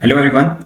Hello everyone.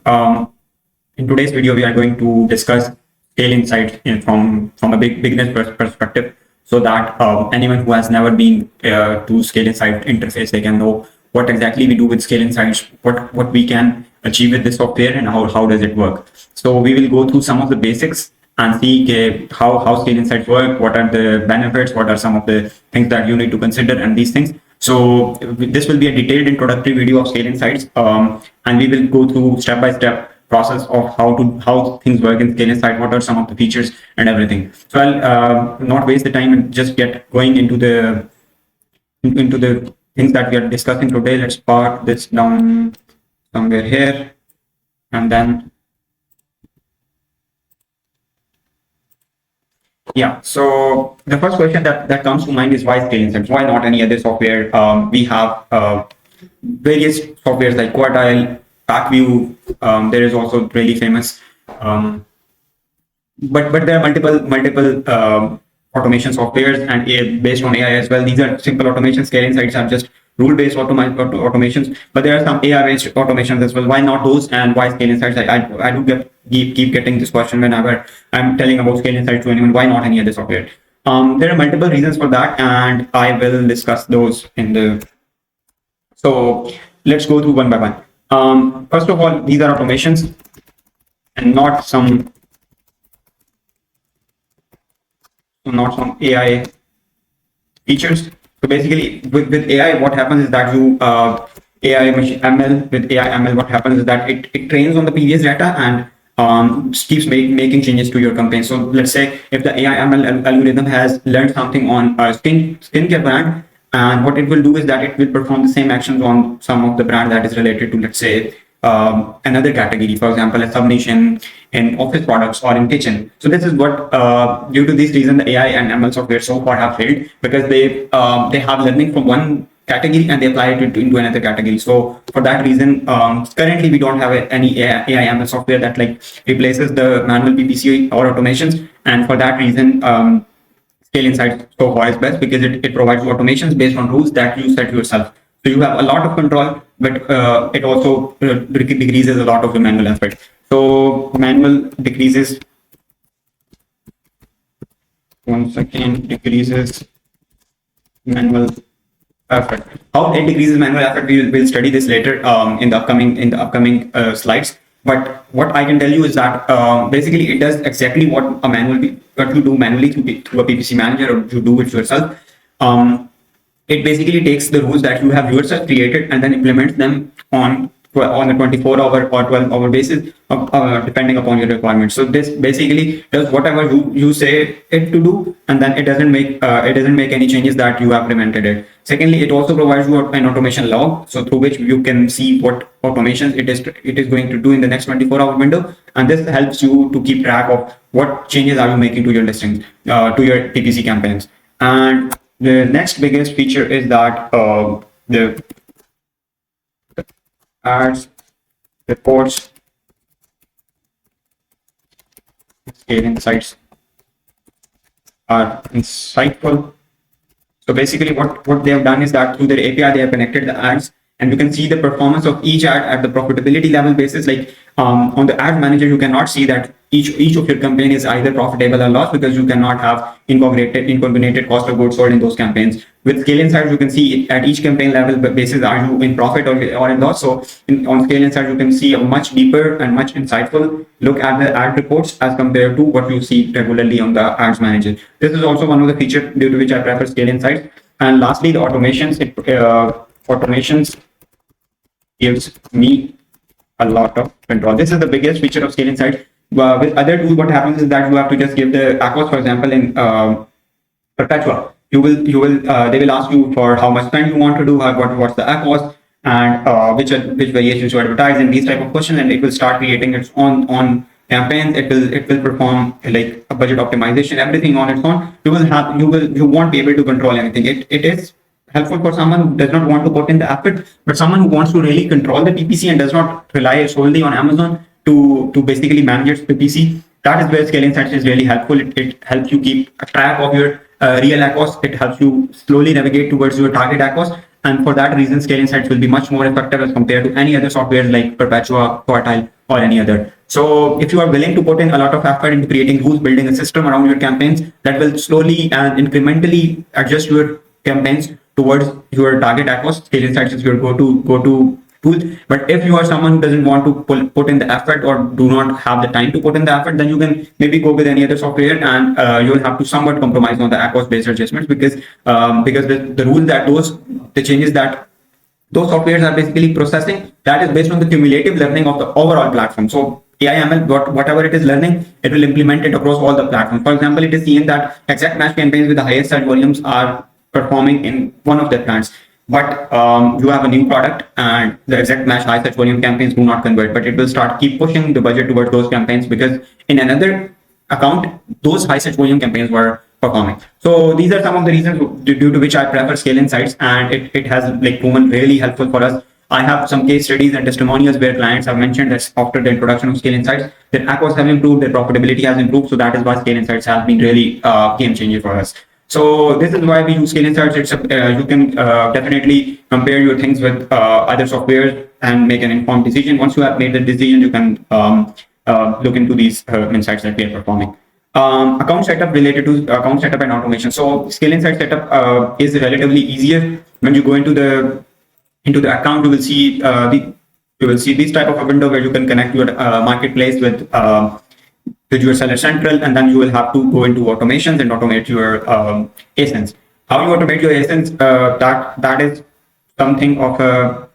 In today's video, we are going to discuss scale insights from a beginner's perspective, so that anyone who has never been to scale insight interface, they can know what exactly we do with scale insights, what we can achieve with this software, and how does it work. So we will go through some of the basics and see how scale insights work, what are the benefits, what are some of the things that you need to consider, and these things. So this will be a detailed introductory video of scale insights, and we will go through step-by-step process of how things work in scale insight, what are some of the features and everything. So I'll not waste the time and just get going into the things that we are discussing today. Let's park this down somewhere here, and then yeah. So the first question that comes to mind is why scale insights? Why not any other software? We have various softwares like Quartile, PackView. There is also really famous, but there are multiple automation softwares and based on AI as well. These are simple automation. Scale insights are just rule-based automations, but there are some AI-based automations as well. Why not those? And why scale insights? I do keep getting this question whenever I'm telling about scale insights to anyone. Why not any other software? There are multiple reasons for that, and I will discuss those in the. So let's go through one by one. First of all, these are automations and not some AI features. So basically, with AI, what happens is that you AI machine ML with AI ML, what happens is that it trains on the previous data and keeps making changes to your campaign. So let's say if the AI ML algorithm has learned something on a skincare brand, and what it will do is that it will perform the same actions on some of the brand that is related to, let's say, another category, for example, a sub-niche in office products or in kitchen. So this is what, due to this reason, the AI and ML software so far have failed, because they have learning from one category and they apply it into another category. So for that reason, currently we don't have any AI ML software that like replaces the manual PPC or automations, and for that reason, Scale Insights so far is best because it provides you automations based on rules that you set yourself. So you have a lot of control, but it also decreases a lot of the manual effort. So manual decreases, decreases manual effort. How it decreases manual effort, we'll study this later in the upcoming slides. But what I can tell you is that basically it does exactly what you do manually through a PPC manager, or you do it yourself. It basically takes the rules that you have yourself created and then implements them on a 24-hour or 12-hour basis, depending upon your requirements. So this basically does whatever you say it to do, and then it doesn't make any changes that you have implemented it. Secondly, it also provides you an automation log, so through which you can see what automations it is going to do in the next 24-hour window, and this helps you to keep track of what changes are you making to your listings, to your PPC campaigns. And the next biggest feature is that the ads, reports, scale insights are insightful. So basically what they have done is that through their API, they have connected the ads, and you can see the performance of each ad at the profitability level basis. Like on the ad manager, you cannot see that each of your campaign is either profitable or loss, because you cannot have incorporated cost of goods sold in those campaigns. With Scale Insights, you can see at each campaign level basis, are you in profit or in loss. So on Scale Insights, you can see a much deeper and much insightful look at the ad reports as compared to what you see regularly on the ads manager. This is also one of the features due to which I prefer Scale Insights. And lastly, the automations. Automations gives me a lot of control. This is the biggest feature of Scale Insights. With other tools, what happens is that you have to just give the ACOS, for example, in Perpetua. They will ask you for how much time you want to do, what's the ACOS, and which variations you advertise, and these type of questions, and it will start creating its own campaigns. It will perform like a budget optimization, everything on its own. You won't be able to control anything. It is helpful for someone who does not want to put in the effort, but someone who wants to really control the PPC and does not rely solely on Amazon to basically manage its PPC. That is where Scale Insights is really helpful. It helps you keep a track of your real ACOS. It helps you slowly navigate towards your target ACOS, And for that reason, Scale Insights will be much more effective as compared to any other software like Perpetua, Quartile, or any other. So if you are willing to put in a lot of effort into creating rules, building a system around your campaigns that will slowly and incrementally adjust your campaigns towards your target ACOS, Scale Insights is your go-to tool. But if you are someone who doesn't want to put in the effort or do not have the time to put in the effort, then you can maybe go with any other software, and you will have to somewhat compromise on the ACOS based adjustments, because the rule that the changes that those softwares are basically processing, that is based on the cumulative learning of the overall platform. So AI/ML, whatever it is learning, it will implement it across all the platforms. For example, it is seen that exact match campaigns with the highest search volumes are performing in one of the plans. But you have a new product and the exact match high search volume campaigns do not convert, but it will start keep pushing the budget towards those campaigns because in another account, those high search volume campaigns were performing. So these are some of the reasons due to which I prefer Scale Insights, and it has like proven really helpful for us. I have some case studies and testimonials where clients have mentioned that after the introduction of Scale Insights, their ACOS have improved, their profitability has improved. So that is why Scale Insights has been really game changer for us. So this is why we use Scale Insights. You can definitely compare your things with other software and make an informed decision. Once you have made the decision, you can look into these insights that we are performing. Account setup related to account setup and automation. So Scale Insight setup is relatively easier. When you go into the account, you will see this type of a window where you can connect your marketplace with your Seller Central, and then you will have to go into automations and automate your ASINs. How you automate your ASINs, that is something of a,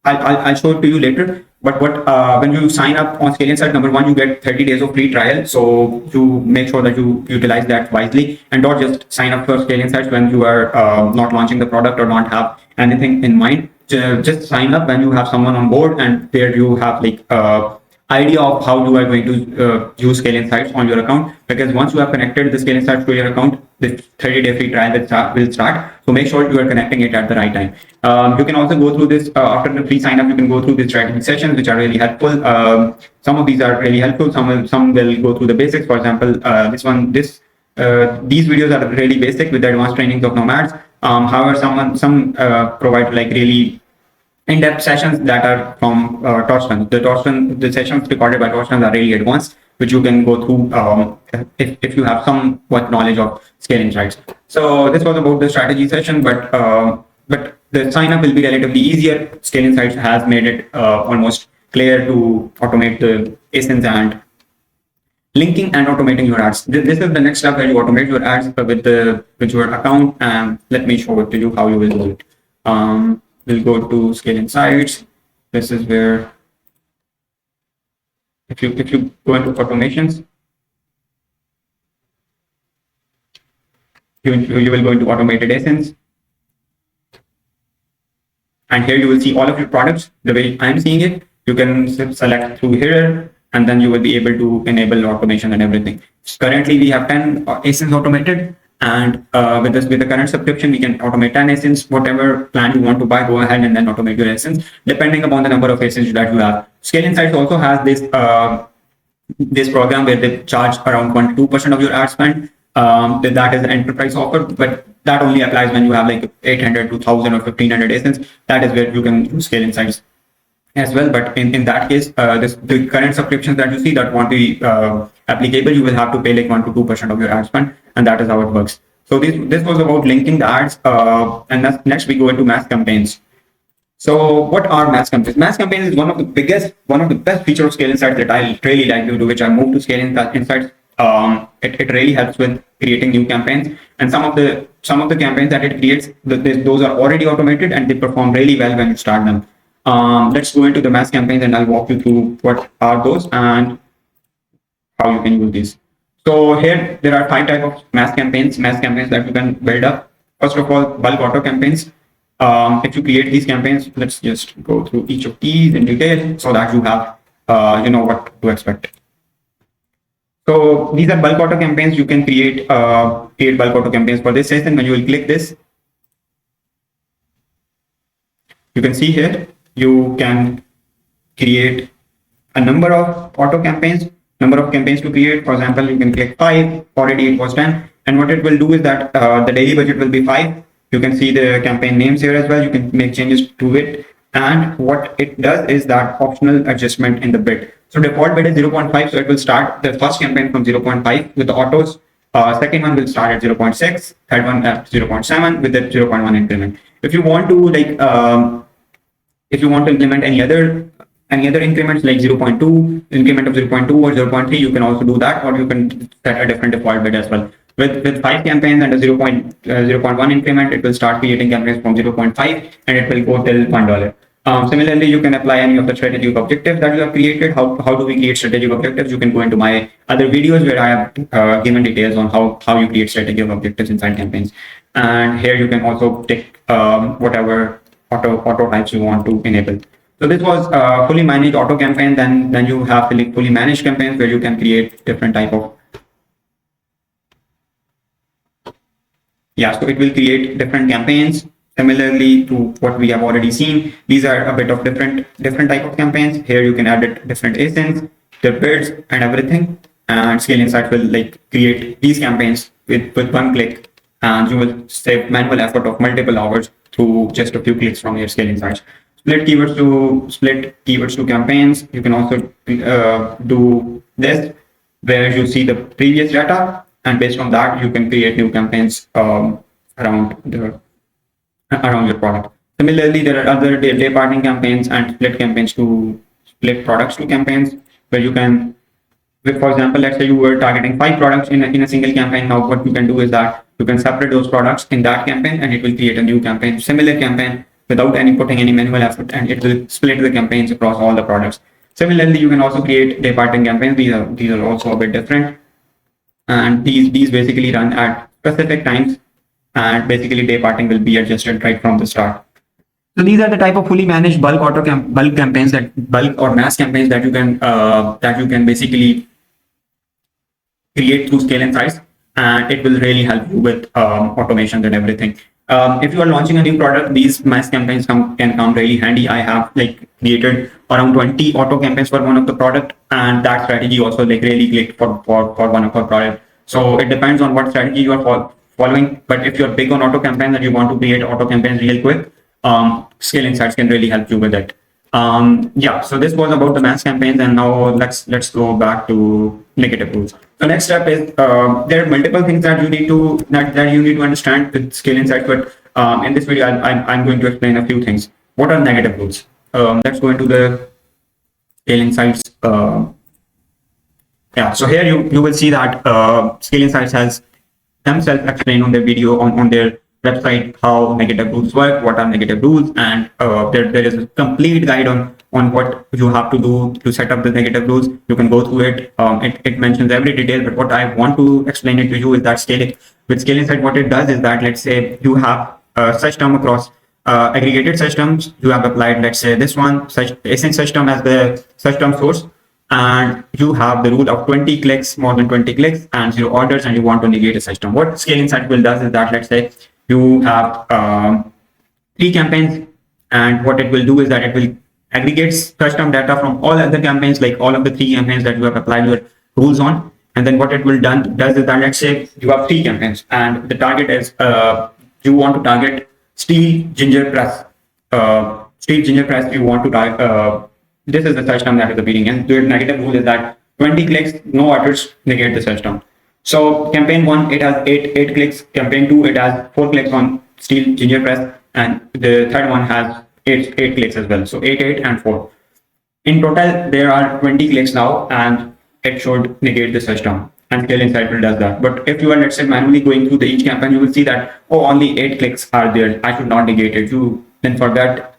I'll show it to you later. But when you sign up on Scale Insight, number one, you get 30 days of free trial. So you make sure that you utilize that wisely and don't just sign up for Scale Insights when you are not launching the product or not have anything in mind. Just sign up when you have someone on board, and there you have like idea of how you are going to use Scale Insights on your account, because once you have connected the Scale Insights to your account, the 30-day free trial will start. So make sure you are connecting it at the right time. You can also go through this after the free sign up. You can go through the strategy sessions, which are really helpful. Some of these are really helpful. Some will go through the basics. For example, these videos are really basic with the advanced trainings of nomads. However, some provide like really in-depth sessions that are from Torsten. The sessions recorded by Torsten are really advanced, which you can go through if you have somewhat knowledge of Scale Insights. So this was about the strategy session, but the sign up will be relatively easier. Scale Insights has made it almost clear to automate the ASINs and linking and automating your ads. This is the next step where you automate your ads with your account, and let me show it to you how you will do it. We'll go to Scale Insights. This is where, if you go into automations, you will go into automated ASINs. And here you will see all of your products. The way I'm seeing it, you can select through here, and then you will be able to enable automation and everything. Currently, we have 10 ASINs automated. And with the current subscription, we can automate 10 ASINs. Whatever plan you want to buy, go ahead and then automate your ASINs, depending upon the number of ASINs that you have. Scale Insights also has this program where they charge around 1 to 2% of your ad spend. That is an enterprise offer, but that only applies when you have like 800, 2000, or 1500 ASINs. That is where you can use Scale Insights as well. But in that case, the current subscriptions that you see that won't be applicable, you will have to pay like 1 to 2% of your ad spend, and that is how it works. So this was about linking the ads, and next we go into mass campaigns. So what are mass campaigns? Mass campaigns is one of the best features of Scale Insights that I really like to do, which I moved to Scale Insights. It really helps with creating new campaigns, and some of the campaigns that it creates, those are already automated and they perform really well when you start them. Let's go into the mass campaigns, and I'll walk you through what are those and how you can use these. So here there are 5 types of mass campaigns that you can build up. First of all, bulk auto campaigns. If you create these campaigns, let's just go through each of these in detail so that you have what to expect. So these are bulk auto campaigns. You can create bulk auto campaigns for this session. When you will click this, you can see here you can create a number of auto campaigns, number of campaigns to create. For example, you can click 5, already it was 10. And what it will do is that the daily budget will be 5. You can see the campaign names here as well. You can make changes to it. And what it does is that optional adjustment in the bid. So default bid is 0.5. So it will start the first campaign from 0.5 with the autos. Second one will start at 0.6, third one at 0.7 with the 0.1 increment. If you want to if you want to implement any other increments like 0.2, increment of 0.2 or 0.3, you can also do that, or you can set a different default bid as well. With 5 campaigns and a 0.1 increment, it will start creating campaigns from 0.5 and it will go till $1. Similarly, you can apply any of the strategic objectives that you have created. How do we create strategic objectives? You can go into my other videos where I have given details on how you create strategic objectives inside campaigns. And here you can also take whatever auto types you want to enable. So this was fully managed auto campaign. Then you have fully managed campaigns where you can create different type of so it will create different campaigns. Similarly to what we have already seen, these are a bit of different type of campaigns. Here you can add different ASINs, the bids and everything. And Scale Insights will create these campaigns with one click, and you will save manual effort of multiple hours through just a few clicks from your Scale Insights. Split keywords to campaigns. You can also do this where you see the previous data, and based on that you can create new campaigns around your product. Similarly, there are other day parting campaigns and split products to campaigns where you can, for example, let's say you were targeting 5 products in a single campaign. Now what you can do is that you can separate those products in that campaign and it will create a new campaign, similar campaign, without putting any manual effort, and it will split the campaigns across all the products. Similarly, you can also create day parting campaigns. These are also a bit different, and these basically run at specific times, and basically day parting will be adjusted right from the start. So these are the type of fully managed bulk campaigns, bulk or mass campaigns that you can basically create through Scale Insights, and it will really help you with automations and everything. If you are launching a new product, these mass campaigns can come really handy. I have created around 20 auto campaigns for one of the product, and that strategy also really clicked for one of our product. So it depends on what strategy you are following. But if you're big on auto campaigns and you want to create auto campaigns real quick, Scale Insights can really help you with it. So this was about the mass campaigns, and now let's go back to negative rules. So next step is there are multiple things that you need to understand with Scale Insights, but in this video I'm going to explain a few things. What are negative rules? Let's go into the Scale Insights. So here you will see that Scale Insights has themselves explained on their video on their website how negative rules work, what are negative rules, and there is a complete guide on what you have to do to set up the negative rules. You can go through it. It mentions every detail, but what I want to explain it to you is that with Scale Insights, what it does is that, let's say you have a system across aggregated systems. You have applied, let's say this one, ASIN system as the system source, and you have the rule of 20 clicks, more than 20 clicks, and 0 orders, and you want to negate a system. What Scale Insights will does is that, let's say you have 3 campaigns, and what it will do is that it will aggregate custom data from all other campaigns, like all of the 3 campaigns that you have applied your rules on. And then what it will does is that, let's say you have 3 campaigns, and the target is you want to target steel ginger press. You want to target. This is the system that is appearing, and the negative rule is that 20 clicks, no orders, negate the system. So campaign 1, it has 8 clicks. Campaign 2, it has 4 clicks on steel ginger press, and the third one has 8 clicks as well. So 8, and 4. In total, there are 20 clicks now, and it should negate the system. And Scale Insights will does that. But if you are, let's say, manually going through each campaign, you will see that only 8 clicks are there. I should not negate it. Then for that,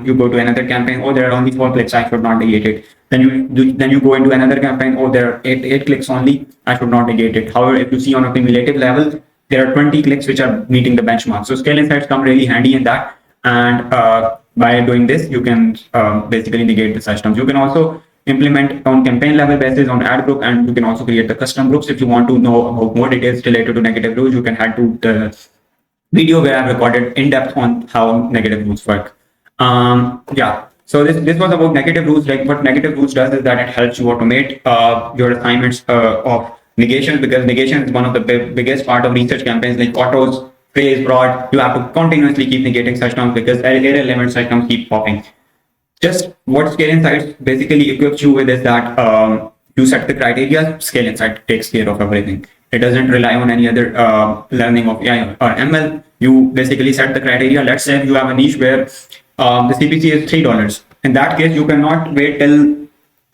you go to another campaign. There are only 4 clicks. I should not negate it. Then you go into another campaign. There are 8 clicks only. I should not negate it. However, if you see on a cumulative level, there are 20 clicks which are meeting the benchmark. So Scale Insights come really handy in that. And by doing this, you can basically negate the systems. You can also implement on campaign level basis on ad group, and you can also create the custom groups. If you want to know about more details related to negative rules, you can head to the video where I've recorded in depth on how negative rules work. So this was about negative rules. What negative rules does is that it helps you automate your assignments of negation, because negation is one of the biggest part of research campaigns like autos, phrase, broad, you have to continuously keep negating such terms because irrelevant such terms keep popping. Just what Scale Insights basically equips you with is that you set the criteria, Scale Insight takes care of everything. It doesn't rely on any other learning of AI or ML. You basically set the criteria. Let's say you have a niche where the CPC is $3. In that case, you cannot wait till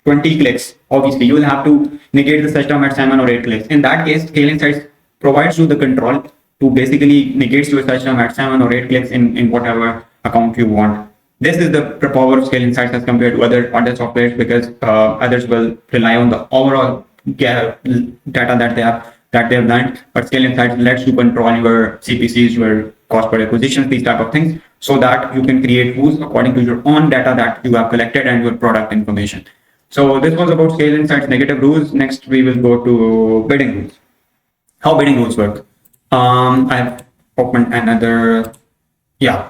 20 clicks. Obviously, you will have to negate the system at 7 or 8 clicks. In that case, Scale Insights provides you the control to basically negate your system at 7 or 8 clicks in whatever account you want. This is the power of Scale Insights as compared to other softwares because others will rely on the overall data that they have learned. But Scale Insights lets you control your CPCs, your cost per acquisition, these type of things, so that you can create rules according to your own data that you have collected and your product information. So this was about Scale Insights negative rules. Next, we will go to bidding rules. How bidding rules work. I've opened another, yeah.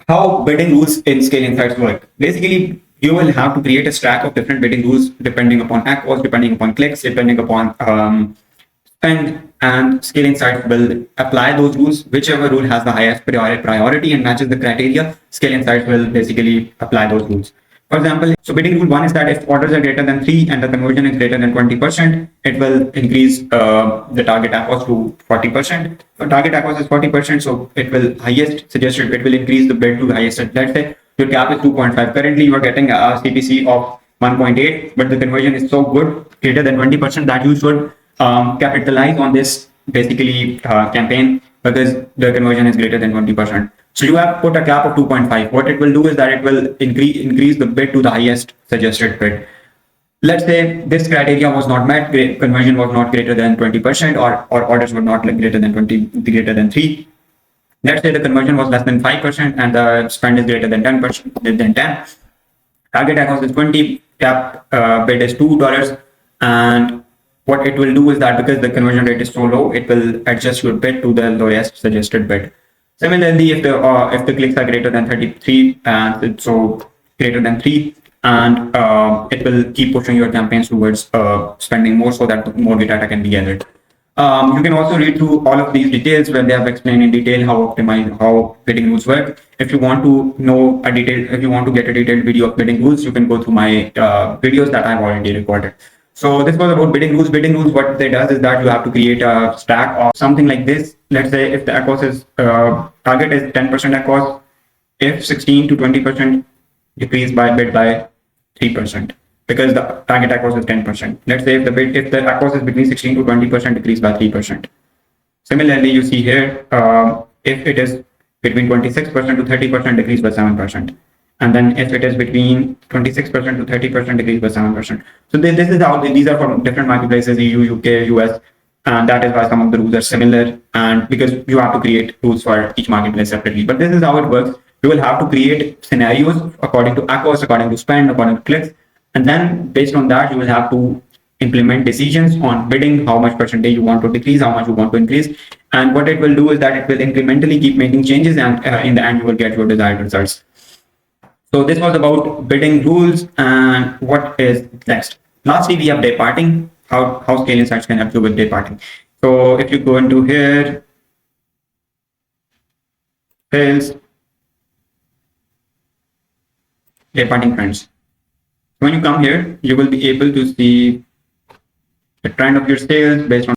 How bidding rules in Scale Insights work. Basically, you will have to create a stack of different bidding rules depending upon ACOS, depending upon clicks, depending upon spend, and Scale Insights will apply those rules. Whichever rule has the highest priority and matches the criteria, Scale Insights will basically apply those rules. For example, so bidding rule 1 is that if orders are greater than 3 and the conversion is greater than 20%, it will increase the target ACOS to 40%. Target ACOS is 40%, so it will highest suggested, it will increase the bid to the highest. Let's say your cap is 2.5. Currently, you are getting a CPC of 1.8, but the conversion is so good, greater than 20%, that you should capitalize on this basically campaign because the conversion is greater than 20%. So you have put a cap of 2.5. What it will do is that it will increase the bid to the highest suggested bid. Let's say this criteria was not met, conversion was not greater than 20%, or orders were not greater than greater than 3. Let's say the conversion was less than 5% and the spend is greater than 10%, than 10. Target ACOS is 20, cap bid is $2, and what it will do is that because the conversion rate is so low, it will adjust your bid to the lowest suggested bid. Similarly, if the clicks are greater than 33 and so greater than 3, and it will keep pushing your campaigns towards spending more so that more data can be gathered. You can also read through all of these details where they have explained in detail how bidding rules work. If you want to know if you want to get a detailed video of bidding rules, you can go through my videos that I've already recorded. So this was about bidding rules. Bidding rules, what they does is that you have to create a stack of something like this. Let's say if the ACOS is target is 10% ACOS, if 16 to 20% decrease by bid by 3%, because the target ACOS is 10%. Let's say if the ACOS is between 16 to 20%, decrease by 3%. Similarly, you see here if it is between 26% to 30%, decrease by 7%. And then if it is between 26% to 30%, decrease by 7%. So this is how these are from different marketplaces, EU, UK, US, and that is why some of the rules are similar. And because you have to create rules for each marketplace separately. But this is how it works. You will have to create scenarios according to ACOS, according to spend, according to clicks, and then based on that, you will have to implement decisions on bidding, how much percentage you want to decrease, how much you want to increase. And what it will do is that it will incrementally keep making changes, and in the end, you will get your desired results. So this was about bidding rules, and what is next? Lastly, we have day parting, how Scale Insights can help you with day parting. So if you go into here, sales, day parting trends. When you come here, you will be able to see the trend of your sales based on